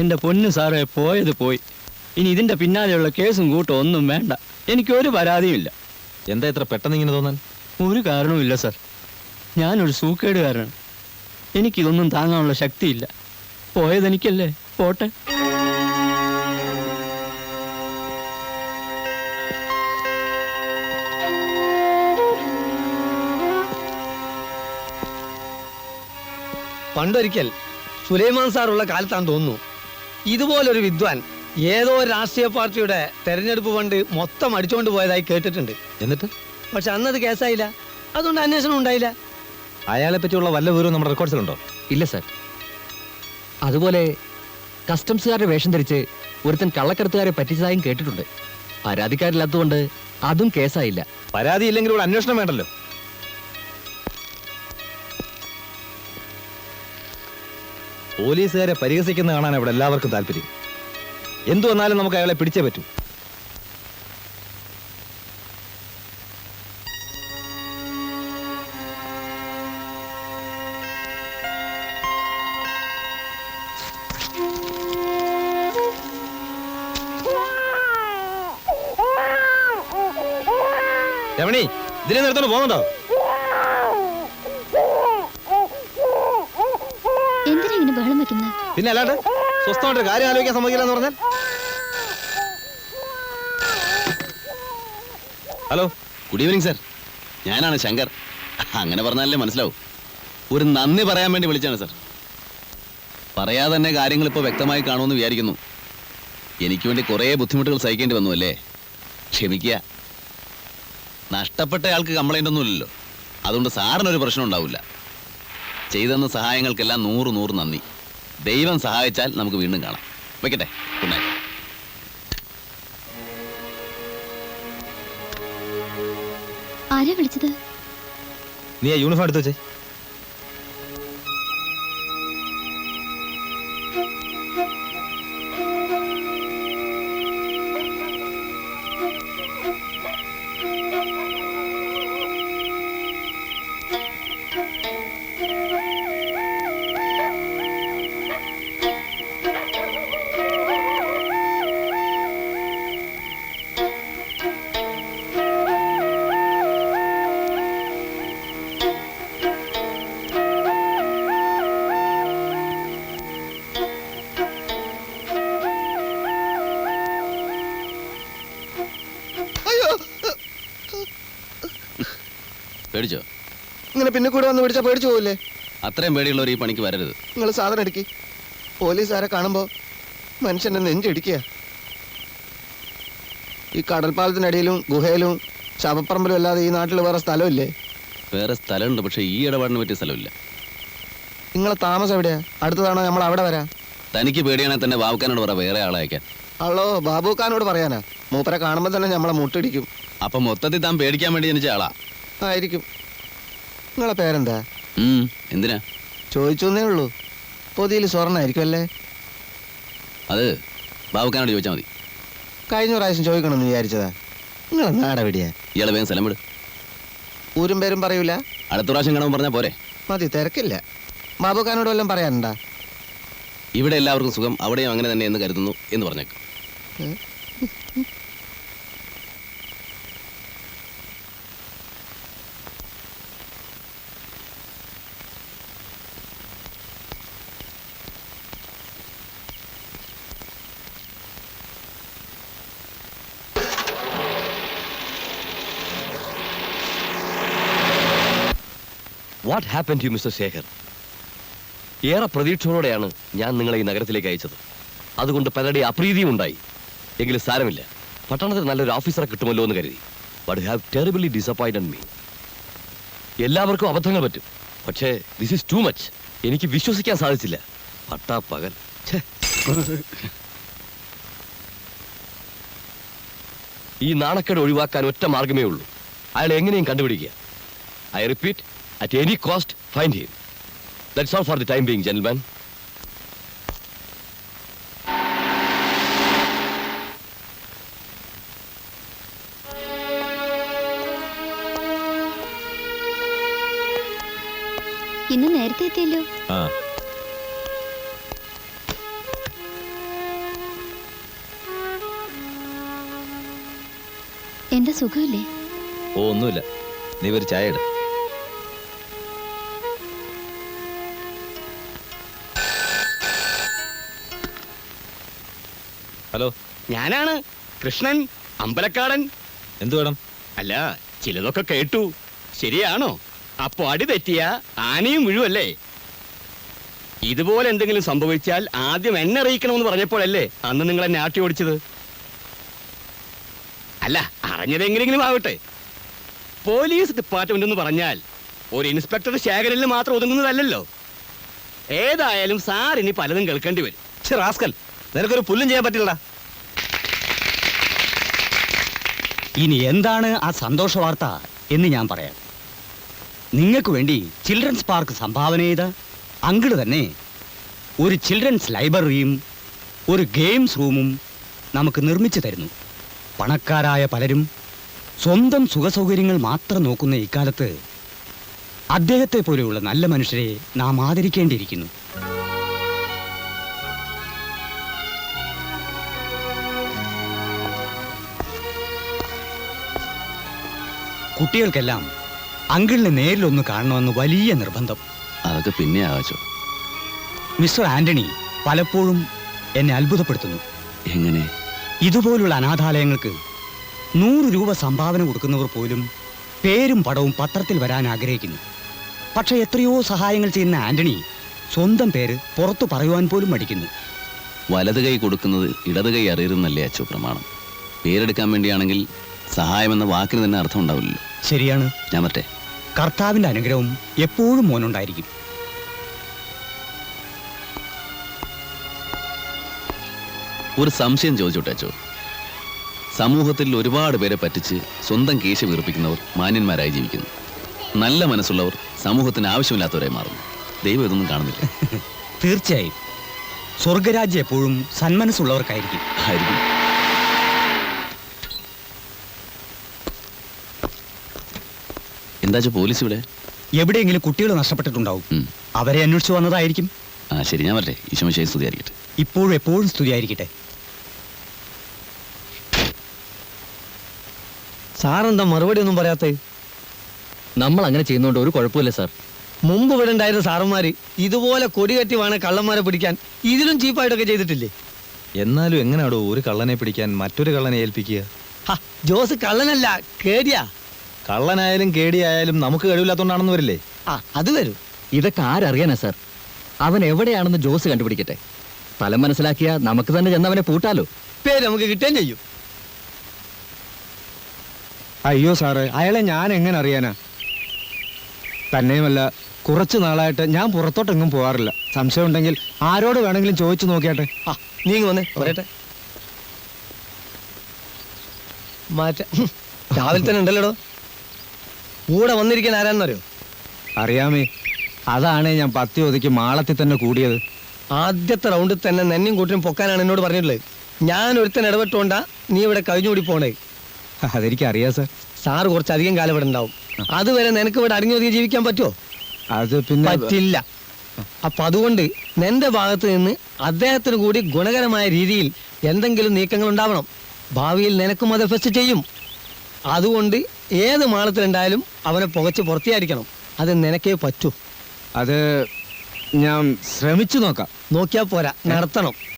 എന്റെ പൊന്നു സാറേ, പോയത് പോയി. ഇനി ഇതിന്റെ പിന്നാലെയുള്ള കേസും കൂട്ടും ഒന്നും വേണ്ട. എനിക്കൊരു പരാതിയുമില്ല. എന്താ ഇത്ര പെട്ടെന്ന് ഇങ്ങനെ തോന്നാൻ? ഒരു കാരണവുമില്ല സാർ. ഞാനൊരു സൂക്കേടുകാരനാണ്. എനിക്കിതൊന്നും താങ്ങാനുള്ള ശക്തിയില്ല. പോയതെനിക്കല്ലേ, പോട്ടെ. പണ്ടൊരിക്കൽ സുലൈമാൻ സാറുള്ള കാലത്താന്ന് തോന്നുന്നു, ഇതുപോലൊരു വിദ്വാൻ ഏതോ രാഷ്ട്രീയ പാർട്ടിയുടെ തെരഞ്ഞെടുപ്പ് ഫണ്ട് മൊത്തം അടിച്ചുകൊണ്ട് പോയതായി കേട്ടിട്ടുണ്ട്. എന്നിട്ട് പക്ഷെ അന്നത് കേസായില്ല. അതുകൊണ്ട് അന്വേഷണം ഉണ്ടായില്ല. അയാളെ പറ്റിയുള്ള വല്ല വിവരവും നമ്മുടെ റെക്കോർഡ്സിലുണ്ടോ? ഇല്ല സാർ. അതുപോലെ കസ്റ്റംസുകാരുടെ വേഷം ധരിച്ച് ഒരുത്തൻ കള്ളക്കടത്തുകാരെ പറ്റിച്ചതായും കേട്ടിട്ടുണ്ട്. പരാതിക്കാരില്ലാത്തതുകൊണ്ട് അതും കേസായില്ല. പരാതി ഇല്ലെങ്കിൽ ഇവിടെ അന്വേഷണം വേണ്ടല്ലോ. പോലീസുകാരെ പരിഹസിക്കുന്ന കാണാൻ ഇവിടെ എല്ലാവർക്കും താല്പര്യം. എന്തു വന്നാലും നമുക്ക് അയാളെ പിടിച്ചേ പറ്റൂ. രമണി, ഇതിനെ നിർത്തോണ്ട് പോകുന്നുണ്ടോ? എന്തിനാ ഇങ്ങനെ ബഹളം വെക്കുന്നത്? പിന്നെ അല്ലാണ്ട് സ്വസ്ഥമായിട്ട് കാര്യം ആലോചിക്കാൻ സമ്മതിക്കില്ല എന്ന് പറഞ്ഞാൽ? Hello, good evening sir. ഞാനാണ് ശങ്കർ. അങ്ങനെ പറഞ്ഞാലേ മനസ്സിലാവും. ഒരു നന്ദി പറയാൻ വേണ്ടി വിളിച്ചാണ് സർ. പറയാതെ തന്നെ കാര്യങ്ങൾ ഇപ്പോൾ വ്യക്തമായി കാണുമെന്ന് വിചാരിക്കുന്നു. എനിക്ക് വേണ്ടി കുറേ ബുദ്ധിമുട്ടുകൾ സഹിക്കേണ്ടി വന്നു അല്ലേ? ക്ഷമിക്കുക. നഷ്ടപ്പെട്ടയാൾക്ക് കംപ്ലൈൻ്റ് ഒന്നുമില്ലല്ലോ. അതുകൊണ്ട് സാറിനൊരു പ്രശ്നം ഉണ്ടാവില്ല. ചെയ്തെന്ന സഹായങ്ങൾക്കെല്ലാം 100 നന്ദി. ദൈവം സഹായിച്ചാൽ നമുക്ക് വീണ്ടും കാണാം. വെക്കട്ടെ. Good night. ആരാ വിളിച്ചത്? നീ ആ യൂണിഫോം എടുത്ത് വെച്ചേ. പേടിച്ചോ? ഇങ്ങനെ പിന്നെ കൂടെ വന്ന് പിടിച്ചാൽ പേടിച്ചു പോവില്ലേ? അത്രയും പേടിയുള്ളവർ ഈ പണിക്ക് വരരുത്. നിങ്ങൾ സാധനം എടുക്കി. പോലീസുകാരെ കാണുമ്പോൾ മനുഷ്യന്റെ നെഞ്ചിടിക്കുക. ഈ കടൽപ്പാലത്തിനടിയിലും ഗുഹയിലും ശവപ്പറമ്പിലും അല്ലാതെ ഈ നാട്ടിൽ വേറെ സ്ഥലമില്ലേ? വേറെ സ്ഥലമുണ്ട്, പക്ഷെ ഈ ഇടപാടിന് പറ്റിയ സ്ഥലമില്ല. നിങ്ങളെ താമസം എവിടെയാ? അടുത്തതാണോ നമ്മൾ അവിടെ വരാം? തനിക്ക് പേടിയാണെങ്കിൽ തന്നെ ബാബുക്കാനോട് പറ വേറെ ആളെ അയക്കാൻ. ആളോ ബാബുക്കാനോട് പറയാനാ? മൂപ്പരെ കാണുമ്പോൾ തന്നെ നമ്മളെ മുട്ടിടിക്കും. അപ്പൊ മൊത്തത്തിൽ താൻ പേടിക്കാൻ വേണ്ടി ജനിച്ച ആളാ ആയിരിക്കും. നിങ്ങളെ പേരെന്താ? എന്തിനാ ചോദിച്ചേ ഉള്ളൂ. പൊതിയിൽ സ്വർണ്ണായിരിക്കും അല്ലേ? അത് ബാബുക്കാനോട് ചോദിച്ചാൽ മതി. കഴിഞ്ഞ പ്രാവശ്യം ചോദിക്കണമെന്ന് വിചാരിച്ചതാ. നിങ്ങളെ നാടെവിടെയാ? ഇയാളെ വേഗം സ്ഥലം വിട്. ഊരും പേരും പറയൂല? അടുത്ത പ്രാവശ്യം കാണുമ്പോൾ പറഞ്ഞാൽ പോരെ? മതി, തിരക്കില്ല. ബാബുക്കാനോട് വല്ലതും പറയാനുണ്ടാ? ഇവിടെ എല്ലാവർക്കും സുഖം, അവിടെയും അങ്ങനെ തന്നെ എന്ന് കരുതുന്നു എന്ന് പറഞ്ഞേക്കും. What happen to you mister Shekhar? ഏറെ പ്രതീക്ഷയോടെയാണ് ഞാൻ നിങ്ങളെ ഈ നഗരത്തിലേക്ക് അയച്ചത്. അതുകൊണ്ട് പലരുടെ അപ്രീതിയും ഉണ്ടായി. എങ്കിലും സാരമില്ല, പട്ടണത്തിൽ നല്ലൊരു ഓഫീസറെ കിട്ടുമല്ലോ എന്ന് കരുതി. But you have terribly disappointed me. എല്ലാവർക്കും അബദ്ധങ്ങൾ പറ്റും, പക്ഷേ ദിസ് ഈസ് ടു മച്ച്. എനിക്ക് വിശ്വസിക്കാൻ സാധിച്ചില്ല. പട്ടാപ്പകൽ. ഈ നാണക്കേട് ഒഴിവാക്കാൻ ഒറ്റ മാർഗമേ ഉള്ളൂ. അയാളെ എങ്ങനെയും കണ്ടുപിടിക്കുക. I repeat, at any cost, find him. That's all for the time being, gentlemen. ഇന്ന് നേരത്തെ എത്തിയല്ലോ. എന്താ സുഖമില്ലേ? ഓ ഒന്നുമില്ല, നീ ഒരു ചായ ഇട്. ഹലോ, ഞാനാണ് കൃഷ്ണൻ അമ്പലക്കാടൻ. എന്തു വേണം? അല്ല, ചിലതൊക്കെ കേട്ടു. ശരിയാണോ? അപ്പൊ അടി തെറ്റിയ ആനയും വീഴുമല്ലേ? ഇതുപോലെ എന്തെങ്കിലും സംഭവിച്ചാൽ ആദ്യം എന്നെ അറിയിക്കണമെന്ന് പറഞ്ഞപ്പോഴല്ലേ അന്ന് നിങ്ങൾ എന്നെ ആട്ടി ഓടിച്ചത്? അല്ല, അറിഞ്ഞതെങ്ങനെങ്കിലും ആവട്ടെ. പോലീസ് ഡിപ്പാർട്ട്മെന്റ് എന്ന് പറഞ്ഞാൽ ഒരു ഇൻസ്പെക്ടർ ശേഖരനിൽ മാത്രം ഒതുങ്ങുന്നതല്ലല്ലോ. ഏതായാലും സാർ ഇനി പലതും കേൾക്കേണ്ടി വരും. റാസ്കൽ, നിനക്കൊരു പുല്ലും ചെയ്യാൻ പറ്റില്ലടാ. ഇനി എന്താണ് ആ സന്തോഷ വാർത്ത എന്ന് ഞാൻ പറയാം. നിങ്ങൾക്ക് വേണ്ടി ചിൽഡ്രൻസ് പാർക്ക് സംഭാവന ചെയ്ത അങ്കിള് തന്നെ ഒരു ചിൽഡ്രൻസ് ലൈബ്രറിയും ഒരു ഗെയിംസ് റൂമും നമുക്ക് നിർമ്മിച്ചു തരുന്നു. പണക്കാരായ പലരും സ്വന്തം സുഖസൗകര്യങ്ങൾ മാത്രം നോക്കുന്ന ഇക്കാലത്ത് അദ്ദേഹത്തെ പോലെയുള്ള നല്ല മനുഷ്യരെ നാം ആദരിക്കേണ്ടിയിരിക്കുന്നു. കുട്ടികൾക്കെല്ലാം അങ്കിളിനെ നേരിലൊന്ന് കാണണമെന്ന് വലിയ നിർബന്ധം. അതൊക്കെ പിന്നെ ആവാച്ചോ. മിസ്റ്റർ ആന്റണി പലപ്പോഴും എന്നെ അത്ഭുതപ്പെടുത്തുന്നു. എങ്ങനെ? ഇതുപോലുള്ള അനാഥാലയങ്ങൾക്ക് 100 രൂപ സംഭാവന കൊടുക്കുന്നവർ പോലും പേരും പടവും പത്രത്തിൽ വരാൻ ആഗ്രഹിക്കുന്നു. പക്ഷെ എത്രയോ സഹായങ്ങൾ ചെയ്യുന്ന ആന്റണി സ്വന്തം പേര് പുറത്തു പറയുവാൻ പോലും മടിക്കുന്നു. വലത് കൈ കൊടുക്കുന്നത് ഇടത് കൈ അറിയരുന്നല്ലേ അച്ചോ പ്രമാണം. പേരെടുക്കാൻ വേണ്ടിയാണെങ്കിൽ സഹായമെന്ന വാക്കിന് തന്നെ അർത്ഥം ഉണ്ടാവില്ലല്ലോ. ശരിയാണ്. ഞാൻ മറ്റേ കർത്താവിന്റെ അനുഗ്രഹവും എപ്പോഴും മോനുണ്ടായിരിക്കും. ഒരു സംശയം ചോദിച്ചോട്ടെ അച്ചോ. സമൂഹത്തിൽ ഒരുപാട് പേരെ പറ്റിച്ച് സ്വന്തം കേശ വീർപ്പിക്കുന്നവർ മാന്യന്മാരായി ജീവിക്കുന്നു. നല്ല മനസ്സുള്ളവർ സമൂഹത്തിന് ആവശ്യമില്ലാത്തവരായി മാറുന്നു. ദൈവം ഇതൊന്നും കാണുന്നില്ല. തീർച്ചയായും സ്വർഗരാജ്യം എപ്പോഴും സന്മനസ്സുള്ളവർക്കായിരിക്കും. ആയിരിക്കും. എന്താ പോലീസ് ഇവിടെ? എവിടെയെങ്കിലും കുട്ടികൾ നഷ്ടപ്പെട്ടിട്ടുണ്ടാവും. ഉം. അവരെ അന്വേഷിച്ചു വന്നതായിരിക്കും. ആ ശരി, ഞാൻ വരട്ടെ. ഈശോമിശിഹായെ സ്തുതിയായിരിക്കട്ടെ. ഇപ്പോഴും എപ്പോഴും സ്തുതിയായിരിക്കട്ടെ. സാറെന്താ മറുപടി ഒന്നും പറയാത്തേ? നമ്മൾ അങ്ങനെ ചെയ്യുന്നോണ്ട് ഒരു കുഴപ്പമില്ല സാർ. മുമ്പ് ഇവിടെ ഉണ്ടായിരുന്ന സാറന്മാര് ഇതുപോലെ കൊടി കെട്ടി വേണം കള്ളന്മാരെ പിടിക്കാൻ. ഇതിലും ചീപ്പായിട്ടൊക്കെ ചെയ്തിട്ടില്ലേ? എന്നാലും എങ്ങനെയാടോ ഒരു കള്ളനെ പിടിക്കാൻ മറ്റൊരു കള്ളനെ ഏൽപ്പിക്കുക? ഹ, ജോസ് കള്ളനല്ല, കേടിയാ. കള്ളനായാലും കേടിയായാലും നമുക്ക് കഴിവില്ലാത്തോണ്ടാണെന്ന് വരില്ലേ? ആ, അത് വരും. ഇതൊക്കെ ആരറിയാനാ സാർ? അവൻ എവിടെയാണെന്ന് ജോസ് കണ്ടുപിടിക്കട്ടെ. സ്ഥലം മനസ്സിലാക്കിയാ നമുക്ക് തന്നെ ചെന്ന് അവനെ പൂട്ടാലോ. പേര് നമുക്ക് കിട്ടുകയും ചെയ്യും. അയ്യോ സാറേ, അയാളെ ഞാൻ എങ്ങനെ അറിയാനാ? തന്നെയുമല്ല, കുറച്ചു നാളായിട്ട് ഞാൻ പുറത്തോട്ടെങ്ങും പോകാറില്ല. സംശയം ഉണ്ടെങ്കിൽ ആരോട് വേണമെങ്കിലും ചോദിച്ചു നോക്കിയാട്ടെ. ആ, നീങ്ങ് വന്നേ പറയട്ടെ. രാവിലെ തന്നെ ഉണ്ടല്ലോടോ. കൂടെ വന്നിരിക്കാൻ ആരാന്നറിയോ? അറിയാമേ, അതാണ് ഞാൻ പത്തി ഒതുക്കി മാളത്തിൽ തന്നെ കൂടിയത്. ആദ്യത്തെ റൗണ്ടിൽ തന്നെ നെന്നും കൂട്ടിനും പൊക്കാനാണ് എന്നോട് പറഞ്ഞിട്ടുള്ളത്. ഞാൻ ഒരുത്തൻ ഇടപെട്ടുകൊണ്ടാ നീ ഇവിടെ കഴിഞ്ഞുകൂടി പോണേ. അതെനിക്കറിയാം സാർ. സാറ് കുറച്ചധികം കാലം ഇവിടെ ഉണ്ടാവും. അതുവരെ നിനക്ക് ഇവിടെ അടങ്ങിയൊതുങ്ങി ജീവിക്കാൻ പറ്റുമോ? അത് പിന്നെ പറ്റില്ല. അപ്പൊ അതുകൊണ്ട് നിന്റെ ഭാഗത്ത് നിന്ന് അദ്ദേഹത്തിന് കൂടി ഗുണകരമായ രീതിയിൽ എന്തെങ്കിലും നീക്കങ്ങൾ ഉണ്ടാവണം. ഭാവിയിൽ നിനക്കും അത് എഫക്ട് ചെയ്യും. അതുകൊണ്ട് ഏത് മാളത്തിലുണ്ടായാലും അവനെ പുകച്ച് പുറത്തിയായിരിക്കണം. അത് നിനക്കേ പറ്റൂ. അത് ഞാൻ ശ്രമിച്ചു നോക്കാം. നോക്കിയാ പോരാ, നടത്തണം.